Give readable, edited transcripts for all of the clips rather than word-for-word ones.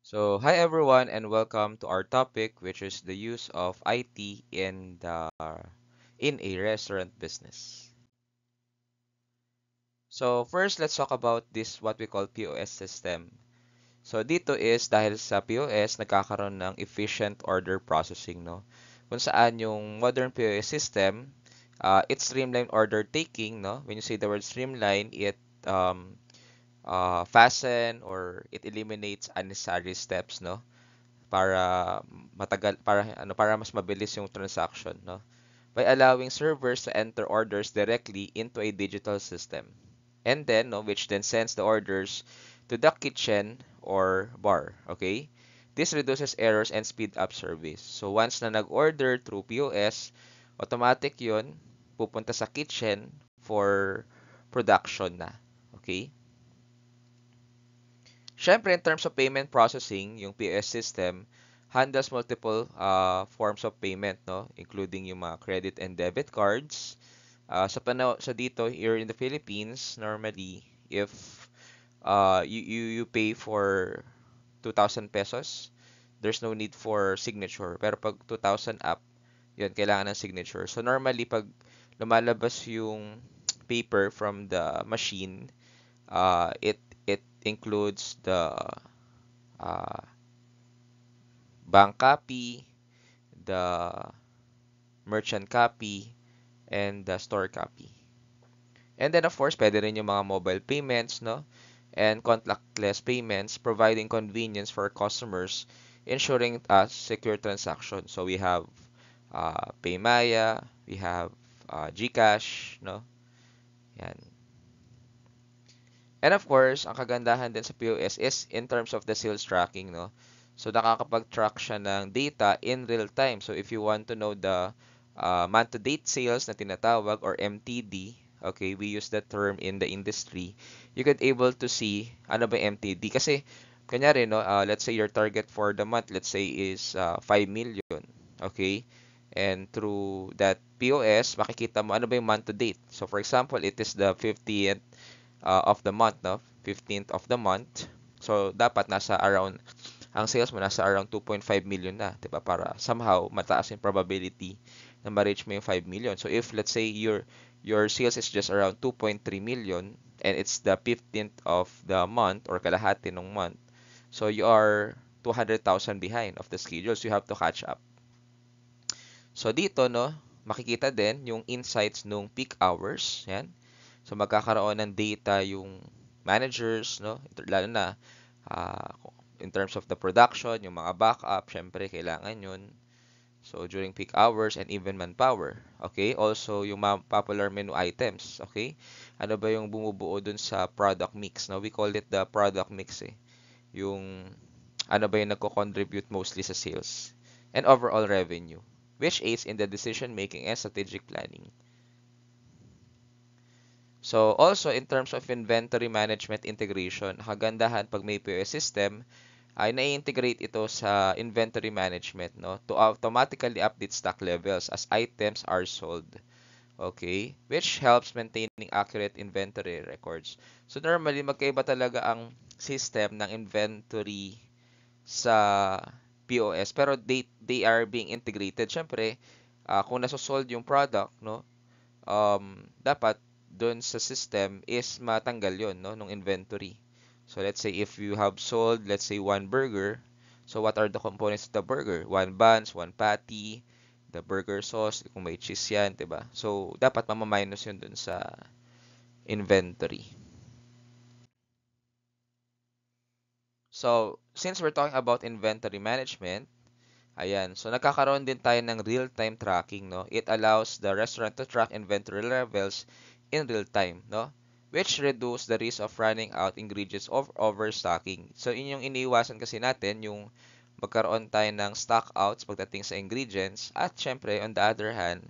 Hi everyone and welcome to our topic, which is the use of IT in a restaurant business. So first, let's talk about this what we call POS system. So dito is dahil sa POS nagkakaroon ng efficient order processing, no? Kung saan yung modern POS system, it streamline order taking, no? When you say the word streamline, it fasten or it eliminates unnecessary steps, no? Para para mas mabilis yung transaction, no? By allowing servers to enter orders directly into a digital system. And then, no, which then sends the orders to the kitchen or bar, okay? This reduces errors and speed up service. So once na nag-order through POS, automatic 'yun pupunta sa kitchen for production na. Okay? Siyempre, in terms of payment processing, yung POS system handles multiple forms of payment, no? Including yung mga credit and debit cards. Sa dito, here in the Philippines, normally, if you pay for 2,000 pesos, there's no need for signature. Pero pag 2,000 up, yun, kailangan ng signature. So normally, pag lumalabas yung paper from the machine, it includes the uh, bank copy, the merchant copy, and the store copy. And then of course, pwede rin yung mga mobile payments, no? And contactless payments, providing convenience for customers, ensuring a secure transaction. So we have Paymaya, we have GCash, no? Yan. And of course, ang kagandahan din sa POS is in terms of the sales tracking, no? So nakakapag-track siya ng data in real time. So if you want to know the month-to-date sales na tinatawag or MTD, okay, we use that term in the industry. You could able to see ano ba yung MTD kasi kunyari, no, let's say your target for the month, let's say is 5 million, okay? And through that POS, makikita mo ano ba yung month to date. So for example, it is the 50th of the month, no? 15th of the month. So, dapat nasa around, ang sales mo nasa around 2.5 million na, 'di ba? Para somehow mataas yung probability na ma-reach mo yung 5 million. So, if let's say your sales is just around 2.3 million and it's the 15th of the month or kalahati ng month, so you are 200,000 behind of the schedule. So, you have to catch up. So, dito, no, makikita din yung insights nung peak hours. Yan. So magkakaroon ng data yung managers, no? Lalo na uh, in terms of the production, yung mga backup, syempre kailangan yun. So during peak hours and even manpower, okay? Also yung mga popular menu items, okay? Ano ba yung bumubuo dun sa product mix, no? We call it the product mix eh. Yung ano ba yung nagko-contribute mostly sa sales and overall revenue, which aids in the decision making and strategic planning. So also in terms of inventory management integration, kagandahan pag may POS system ay na-integrate ito sa inventory management, no, to automatically update stock levels as items are sold. Okay? Which helps maintaining accurate inventory records. So normally magkaiba talaga ang system ng inventory sa POS pero they are being integrated. Syempre, kung nasosold yung product, no, dapat doon sa system is matanggal yon, no, nung inventory. So let's say if you have sold, let's say one burger, so what are the components of the burger? One buns, one patty, the burger sauce, kung may cheese yan, 'di ba? So dapat mamaminus yun doon sa inventory. So since we're talking about inventory management, ayan, so nagkakaroon din tayo ng real-time tracking, no? It allows the restaurant to track inventory levels in real time, no? Which reduce the risk of running out ingredients of overstocking. So, yun yung iniiwasan kasi natin, yung magkaroon tayo ng stock outs pagdating sa ingredients. At syempre, on the other hand,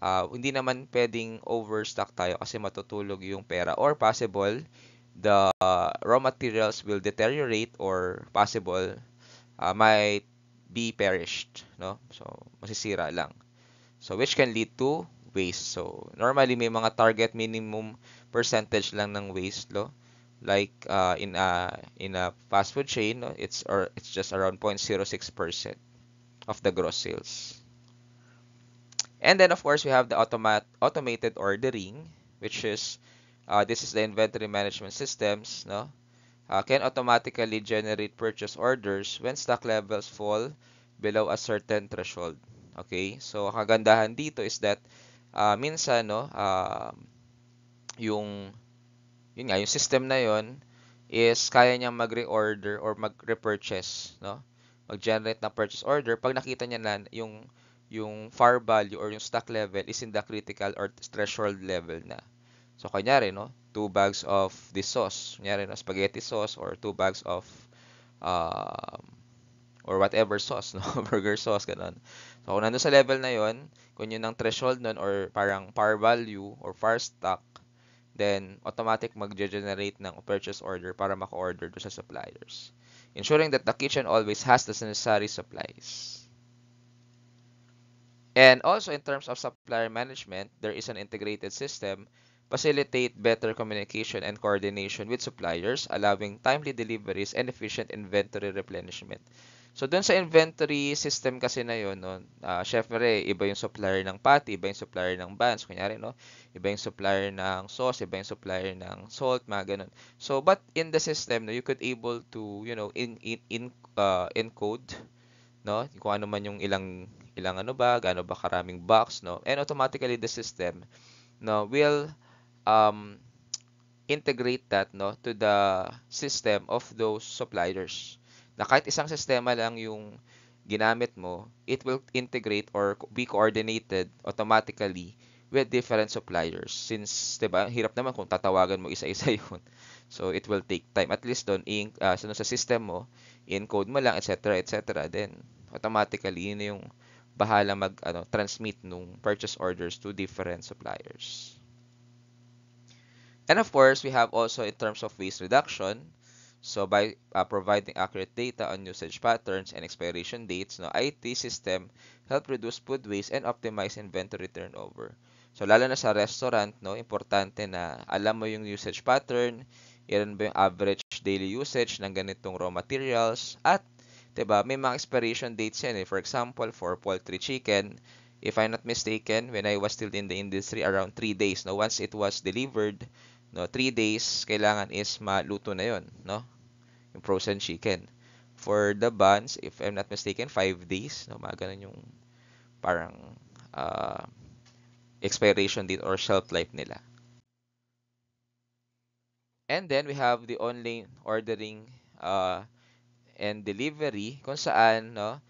hindi naman pwedeng overstock tayo kasi matutulog yung pera. Or possible, the raw materials will deteriorate or possible might be perished, no? So, masisira lang. So, which can lead to waste. So, normally may mga target minimum percentage lang ng waste, no? Like in a fast food chain, no, it's just around 0.06% of the gross sales. And then of course we have the automated ordering, which is this is the inventory management systems, no? Can automatically generate purchase orders when stock levels fall below a certain threshold. Okay? So kagandahan dito is that minsan no yung yung system na yon is kaya niyang mag-reorder or mag-repurchase, no? Mag-generate ng purchase order pag nakita niya na yung FAR value or yung stock level is in the critical or threshold level na. So, kunyari, no? 2 bags of this sauce. Kunyari, no? Spaghetti sauce or 2 bags of um, or whatever sauce, no? Burger sauce, ganun. So, kung nandun sa level na yon, kung yun ang threshold nun or parang FAR value or FAR stock, then automatic mag-generate ng purchase order para maka-order do sa suppliers, ensuring that the kitchen always has the necessary supplies. And also in terms of supplier management, there is an integrated system facilitate better communication and coordination with suppliers, allowing timely deliveries and efficient inventory replenishment. So, doon sa inventory system kasi na yun, no, syempre, iba yung supplier ng patty, iba yung supplier ng buns, kunyari, no, iba yung supplier ng sauce, iba yung supplier ng salt, mga ganun. So, but in the system, no, you could able to, encode, no, kung ano man yung ilang ano ba, gaano ba karaming box, no, and automatically the system, no, will um, integrate that, no, to the system of those suppliers. Na kahit isang sistema lang yung ginamit mo, it will integrate or be coordinated automatically with different suppliers. Since, 'di ba, hirap naman kung tatawagan mo isa-isa 'yun. So it will take time. At least doon sa system mo, encode mo lang, etc., etc. Then automatically yun na yung bahala mag transmit nung purchase orders to different suppliers. And of course, we have also in terms of waste reduction. So by providing accurate data on usage patterns and expiration dates, no, IT system help reduce food waste and optimize inventory turnover. So lalo na sa restaurant, no, importante na alam mo yung usage pattern, ilan ba yung average daily usage ng ganitong raw materials, at 'di ba, may mga expiration dates yan eh. For example, for poultry chicken, if I'm not mistaken, when I was still in the industry, around 3 days. No, once it was delivered, no, 3 days kailangan is maluto na 'yon, no? Yung frozen chicken. For the buns, if I'm not mistaken, 5 days, no, mga ganun yung parang uh, expiration date or shelf life nila. And then we have the online ordering and delivery kung saan, no,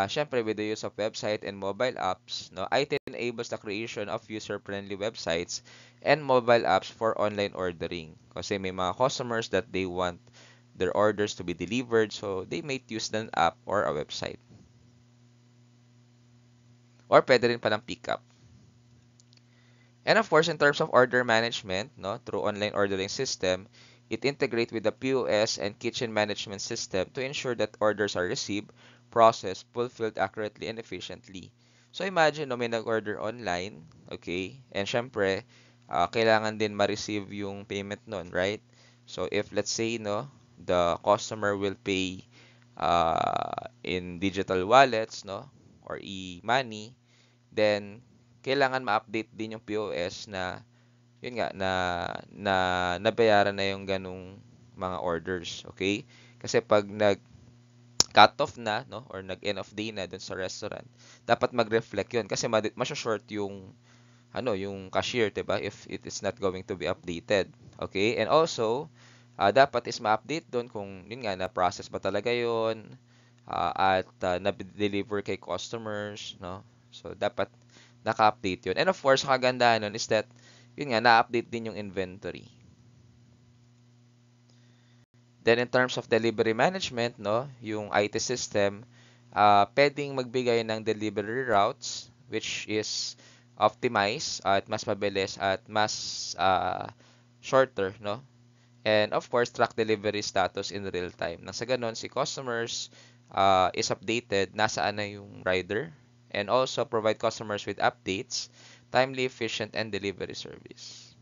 syempre with the use of website and mobile apps, no, IT enables the creation of user-friendly websites and mobile apps for online ordering. Kasi may mga customers that they want their orders to be delivered, so they might use an app or a website. Or pwede rin palang pick up. And of course, in terms of order management, no, through online ordering system, it integrates with the POS and kitchen management system to ensure that orders are received, processed, fulfilled accurately and efficiently. So imagine, no, may nag-order online, okay, and syempre, kailangan din ma-receive yung payment nun, right? So if let's say, no, the customer will pay in digital wallets, no, or e-money, then kailangan ma-update din yung POS na yun nga na nabayaran na yung ganung mga orders, okay? Kasi pag nag cut off na, no, or nag end of day na dun sa restaurant, dapat mag-reflect yun kasi masho-short yung yung cashier, 'di ba, if it is not going to be updated. Okay? And also, dapat is ma-update doon kung yun nga na process ba talaga yun, at na-deliver kay customers, no? So dapat naka-update yun. And of course, kagandahan nun is that yun nga na-update din yung inventory. Then in terms of delivery management, no, yung IT system, pwedeng magbigay ng delivery routes which is optimized at mas mabilis at mas shorter, no? And of course, track delivery status in real time. Nang sa ganun, si customers is updated nasaan na yung rider, and also provide customers with updates, timely, efficient, and delivery service.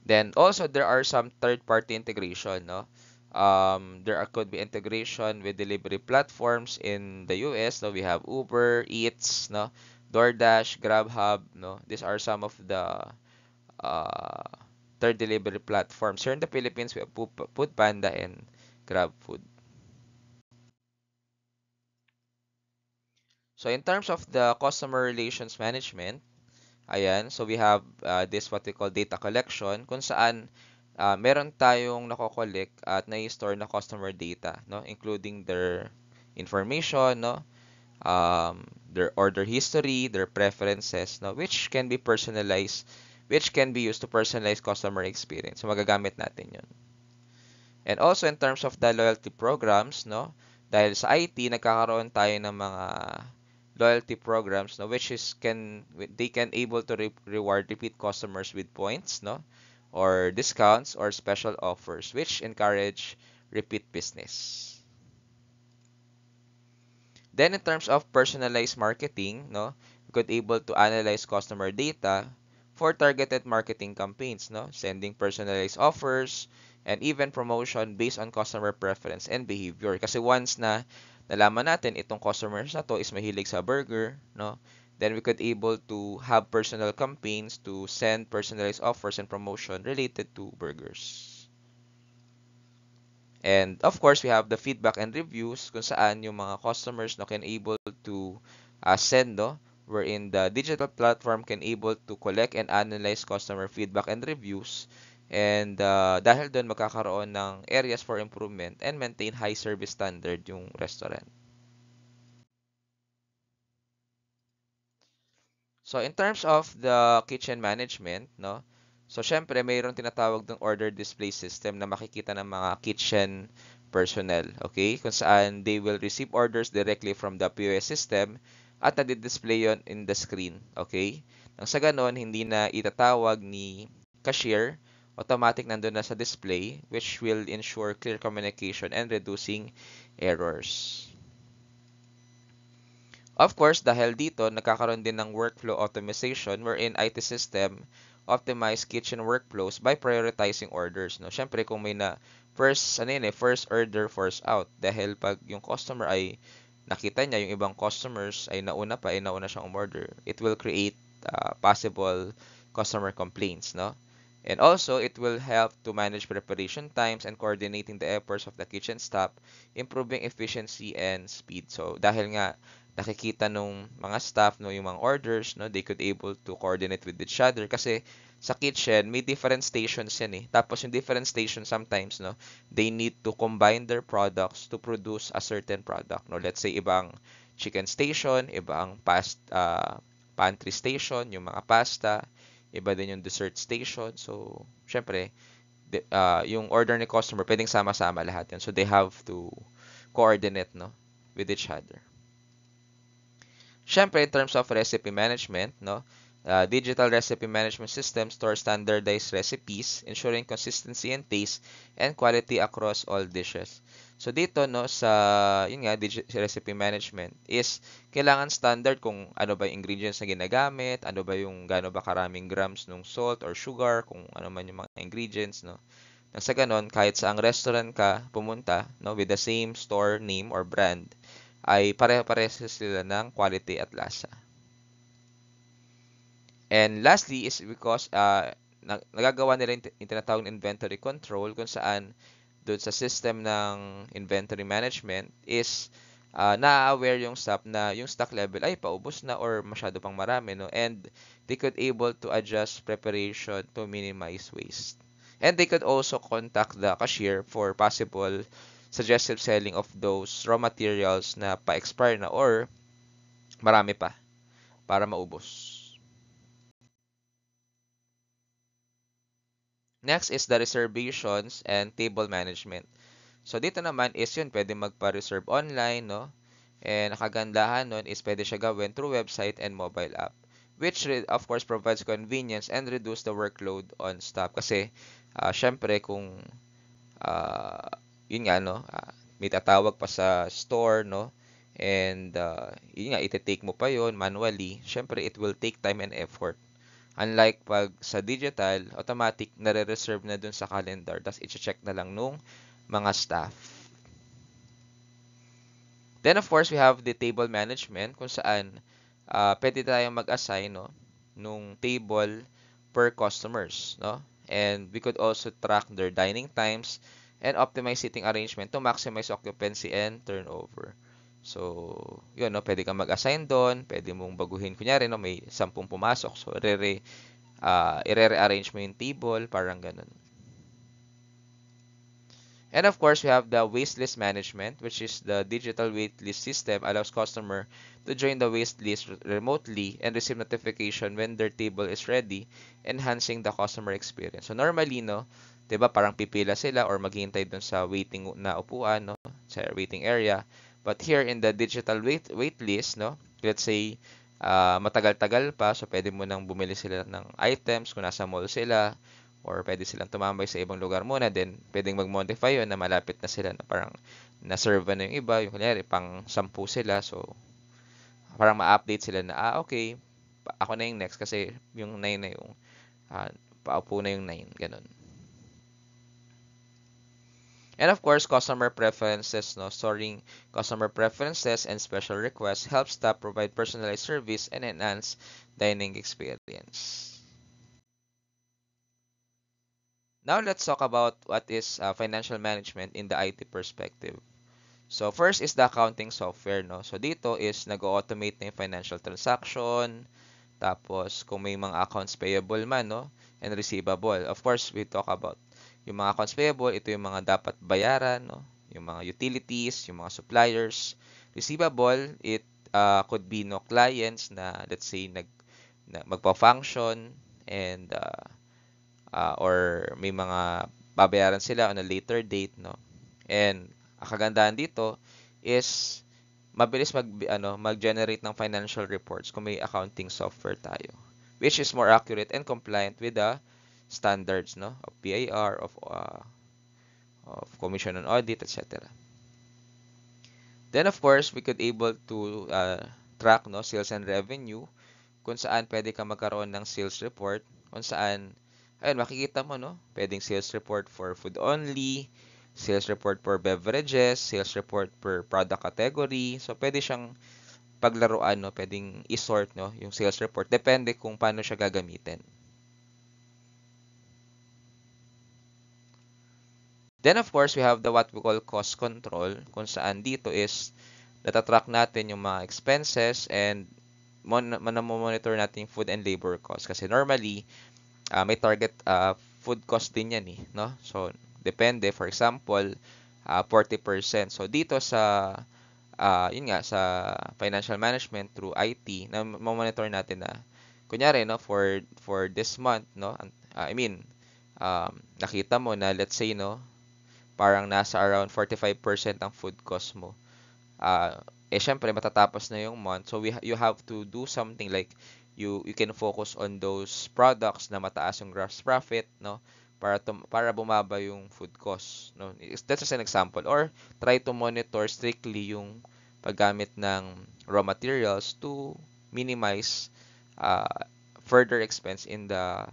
Then also there are some third-party integration, no? Could be integration with delivery platforms in the US. No, we have Uber Eats, no, DoorDash, GrabHub, no. These are some of the uh, third delivery platforms. Here in the Philippines, we have Foodpanda and GrabFood. So in terms of the customer relations management, ayan, so we have this what we call data collection kung saan meron tayong nako-collect at na-store na customer data, no, including their information, no, their order history, their preferences, no, which can be personalized, which can be used to personalize customer experience. So magagamit natin 'yon. And also in terms of the loyalty programs, no, dahil sa IT nagkakaroon tayo ng mga loyalty programs, no, which is they can able to reward repeat customers with points, no, or discounts or special offers, which encourage repeat business. Then in terms of personalized marketing, no, we could able to analyze customer data for targeted marketing campaigns, no, sending personalized offers and even promotion based on customer preference and behavior. Kasi once na nalaman natin itong customers na to is mahilig sa burger, no, then we could able to have personal campaigns to send personalized offers and promotion related to burgers. And of course, we have the feedback and reviews kung saan yung mga customers no can able to send no wherein the digital platform can able to collect and analyze customer feedback and reviews and dahil doon magkakaroon ng areas for improvement and maintain high service standard yung restaurant. So in terms of the kitchen management, no? So syempre mayroong tinatawag ng order display system na makikita ng mga kitchen personnel, okay? Kung saan they will receive orders directly from the POS system at nadi-display yon in the screen, okay? Nang sa ganon, hindi na itatawag ni cashier, automatic nandun na sa display which will ensure clear communication and reducing errors. Of course, dahil dito, nagkakaroon din ng workflow automation wherein IT system optimize kitchen workflows by prioritizing orders. No? Siyempre, kung may na first order, first out. Dahil pag yung customer ay nakita niya, yung ibang customers ay nauna siyang umorder, it will create possible customer complaints. No? And also, it will help to manage preparation times and coordinating the efforts of the kitchen staff, improving efficiency and speed. So, dahil nga nakikita nung mga staff no yung mga orders no they could able to coordinate with each other kasi sa kitchen may different stations yan eh tapos yung different stations sometimes no they need to combine their products to produce a certain product no let's say ibang chicken station ibang pantry station yung mga pasta iba din yung dessert station so syempre yung order ni customer pwedeng sama-sama lahat yan so they have to coordinate no with each other. Siyempre, in terms of recipe management, no, digital recipe management system stores standardized recipes, ensuring consistency and taste and quality across all dishes. So dito no sa yun nga recipe management is kailangan standard kung ano ba yung ingredients na ginagamit, ano ba yung gaano ba karaming grams ng salt or sugar, kung ano man yung mga ingredients no. Nang sa ganon, kahit saang restaurant ka pumunta no with the same store name or brand ay pare-parehas sila ng quality at lasa. And lastly is because nagagawa nila yung tinatawag na inventory control kung saan doon sa system ng inventory management is na-aware yung staff na yung stock level ay paubos na or masyado pang marami no and they could able to adjust preparation to minimize waste. And they could also contact the cashier for possible suggestive selling of those raw materials na pa-expire na or marami pa para maubos. Next is the reservations and table management. So dito naman is yun, pwede magpa-reserve online, no? And nakagandahan nun is pwede siya gawin through website and mobile app. Which of course provides convenience and reduce the workload on staff. Kasi syempre kung uh, yun nga no, may tatawag pa sa store no and yun nga ite-take mo pa yon manually, syempre it will take time and effort Unlike pag sa digital, automatic nare-reserve na dun sa calendar, tapos i-check na lang nung mga staff. Then of course, we have the table management kung saan pwede tayong mag-assign, no, nung table per customers, no? And we could also track their dining times and optimize seating arrangement to maximize occupancy and turnover. So, yun, no, pwede kang mag-assign doon, pwede mong baguhin. Kunyari, no, may 10 pumasok. So, i-re-arrange mo yung table, parang ganun. And of course, we have the waitlist management, which is the digital waitlist system allows customer to join the waitlist remotely and receive notification when their table is ready, enhancing the customer experience. So normally, no, 'di ba, parang pipila sila or maghihintay dun sa waiting na upuan, no, sa waiting area. But here in the digital waitlist, no, let's say matagal-tagal pa, so pwede mo nang bumili sila ng items kung nasa mall sila or pwede silang tumambay sa ibang lugar muna, then pwedeng mag-modify yun na malapit na sila na parang na-serve na yung iba, yung kunyari pang 10 sila, so parang ma-update sila na, okay, ako na yung next kasi yung 9 na yung, paupo na yung 9, ganun. And of course, customer preferences, no, storing customer preferences and special requests helps staff provide personalized service and enhance dining experience. Now let's talk about what is financial management in the IT perspective. So first is the accounting software, no. So dito is nag-automate na yung financial transaction, tapos kung may mga accounts payable man, no, and receivable. Of course, we talk about yung mga accounts payable, ito yung mga dapat bayaran, no, yung mga utilities, yung mga suppliers. Receivable, it could be no clients na let's say magpa-function and or may mga babayaran sila on a later date, no? And ang kagandahan dito is mabilis mag-generate ng financial reports kung may accounting software tayo, which is more accurate and compliant with the standards, no, of PAR, of Commission on Audit, etc. Then of course, we could able to track, no, sales and revenue kung saan pwede kang magkaroon ng sales report kung saan ayun, makikita mo, no? Pwedeng sales report for food only, sales report for beverages, sales report per product category. So, pwede siyang paglaruan, no? Pwedeng i-sort, no, yung sales report. Depende kung paano siya gagamitin. Then, of course, we have the what we call cost control, kung saan dito is natatrack natin yung mga expenses and monitor natin yung food and labor costs. Kasi normally, may target food cost din yan eh, no? So, depende. For example, 40%. So, dito sa, yun nga, sa financial management through IT, na monitor natin na, kunyari, no, for this month, no, nakita mo na, let's say, no, parang nasa around 45% ang food cost mo. Syempre, matatapos na yung month. So, you have to do something like, you can focus on those products na mataas yung gross profit, no, para bumaba yung food cost, no. That's just an example. Or try to monitor strictly yung paggamit ng raw materials to minimize further expense in the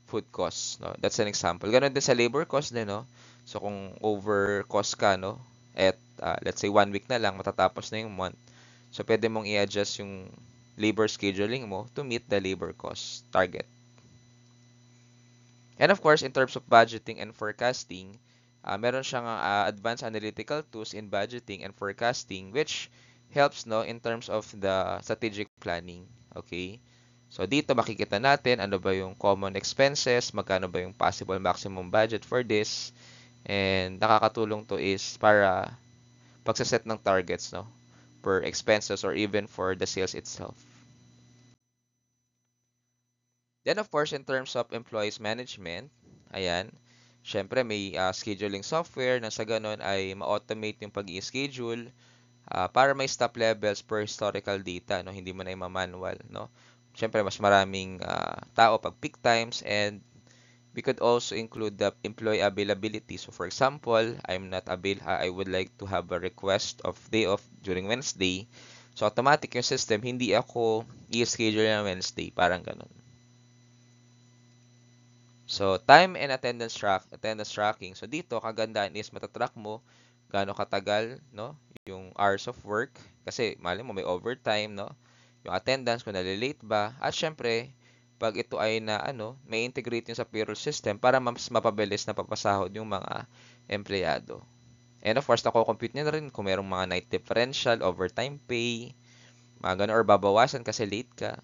food costs, no. That's an example. Ganun din sa labor cost din, no. So kung over cost ka, no, at let's say 1 week na lang matatapos na yung month. So pwede mong i-adjust yung labor scheduling mo to meet the labor cost target. And of course, in terms of budgeting and forecasting, meron siyang advanced analytical tools in budgeting and forecasting which helps, no, in terms of the strategic planning. Okay? So dito makikita natin ano ba yung common expenses, magkano ba yung possible maximum budget for this, and nakakatulong to is para pagsaset ng targets, no, per expenses or even for the sales itself. Then of course, in terms of employees management, ayan, syempre may scheduling software na sa ganun ay ma-automate yung pag-i-schedule para may stop levels per historical data, no, hindi mo na i-manual, no. Syempre mas maraming tao pag peak times, and we could also include the employee availability. So for example, I would like to have a request of day off during Wednesday. So automatic yung system, hindi ako i-schedule na Wednesday, parang ganun. So, time and attendance tracking. So, dito, kagandahan is matatrack mo gaano katagal, no? Yung hours of work. Kasi, mali mo, may overtime, no? Yung attendance, kung nalilate ba. At syempre, pag ito ay na, may integrate yun sa payroll system para mas mapabilis na papasahod yung mga empleyado. And of course, nako-compute nyo na rin kung merong mga night differential, overtime pay, mga ganun, or babawasan kasi late ka.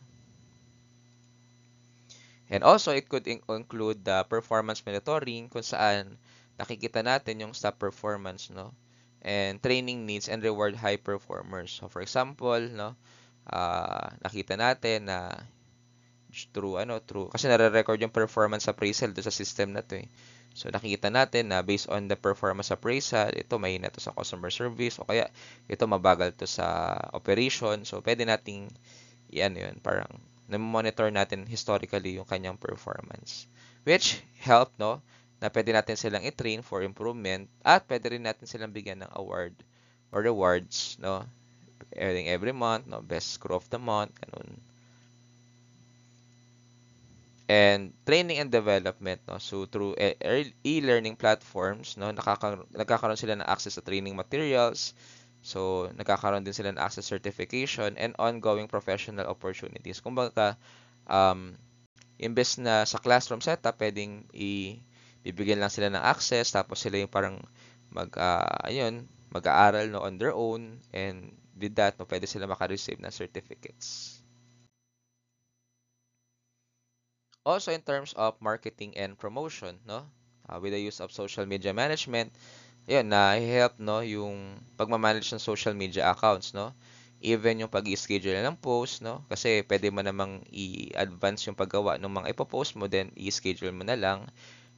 And also, it could include the performance monitoring kung saan nakikita natin yung staff performance, no? And training needs and reward high performers. So, for example, no, nakita natin na kasi nare-record yung performance appraisal do sa system na to eh. So, nakikita natin na based on the performance appraisal, ito mahina to sa customer service o kaya ito mabagal to sa operation. So, pwede nating yun, parang na-monitor natin historically yung kanyang performance. Which help, no, na pwede natin silang i-train for improvement at pwede rin natin silang bigyan ng award or rewards, no, every month, no, best crew of the month, ganun. And training and development, no, so through e-learning platforms, no, nagkakaroon sila ng access sa training materials. So, nagkakaroon din sila ng access certification and ongoing professional opportunities. Kumbaga, imbes na sa classroom setup, pwedeng bibigyan lang sila ng access, tapos sila yung parang mag-aaral no, on their own, and with that, no, pwede sila maka-receive ng certificates. Also, in terms of marketing and promotion, no, with the use of social media management, yun, na-help, no, yung pagmamanage ng social media accounts, no? Even yung pag-i-schedule ng post, no? Kasi pwede mo namang i-advance yung paggawa ng mga ipopost mo, then i-schedule mo na lang.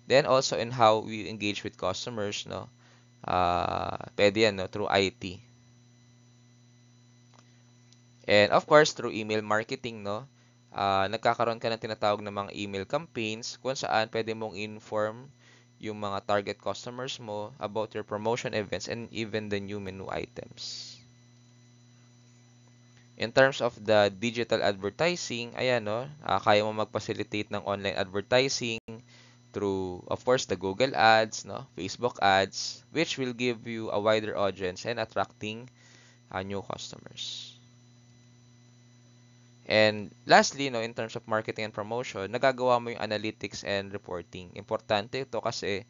Then also in how we engage with customers, no? Pwede yan, no? Through IT. And of course, through email marketing, no? Nagkakaroon ka ng tinatawag na mga email campaigns kung saan pwede mong inform yung mga target customers mo about your promotion events and even the new menu items. In terms of the digital advertising, ayan no, kaya mo mag-facilitate ng online advertising through, of course, the Google Ads, no, Facebook Ads, which will give you a wider audience and attracting new customers. And lastly, no, in terms of marketing and promotion, nagagawa mo yung analytics and reporting. Importante ito kasi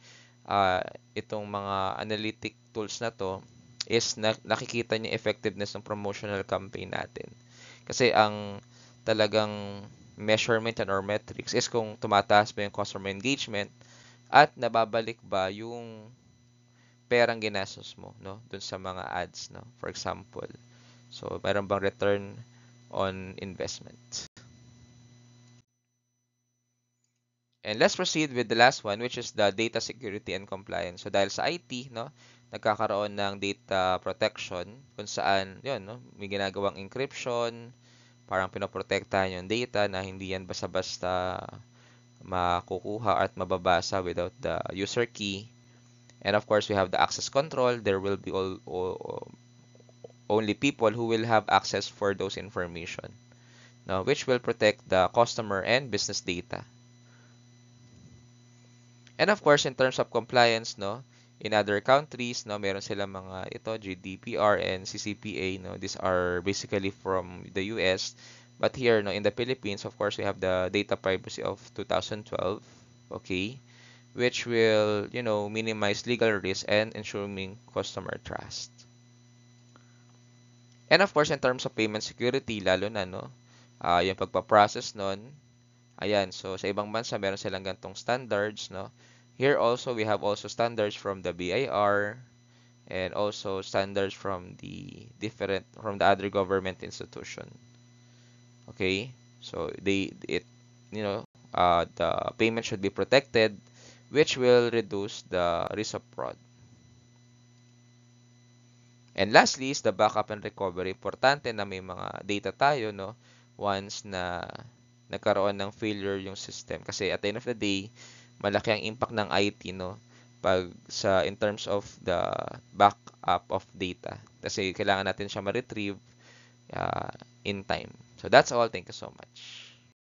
itong mga analytic tools na to is nakikita niya effectiveness ng promotional campaign natin. Kasi ang talagang measurement or metrics is kung tumataas ba yung customer engagement at nababalik ba yung perang ginastos mo, no, dun sa mga ads, no, for example. So, mayroon bang return on investment? And let's proceed with the last one, which is the data security and compliance. So dahil sa IT, no, nagkakaroon ng data protection kung saan, yun, no, may ginagawang encryption, parang pinoprotektahan yung data na hindi yan basta-basta makukuha at mababasa without the user key. And of course, we have the access control. There will be only people who will have access for those information, no, which will protect the customer and business data. And of course, in terms of compliance, no, in other countries, no, meron silang mga GDPR and CCPA, no. These are basically from the US. But here, no, in the Philippines, of course, we have the data privacy of 2012, okay, which will, minimize legal risk and ensuring customer trust. And of course, in terms of payment security, lalo na, no, yung pagpaprocess nun, ayan, so sa ibang bansa, meron silang gantong standards, no. Here also, we have also standards from the BIR and also standards from the other government institution. Okay, so the payment should be protected, which will reduce the risk of fraud. And lastly is the backup and recovery. Importante na may mga data tayo, no, once na nagkaroon ng failure yung system. Kasi at the end of the day, malaki ang impact ng IT, no, in terms of the backup of data. Kasi kailangan natin siya ma-retrieve in time. So that's all. Thank you so much.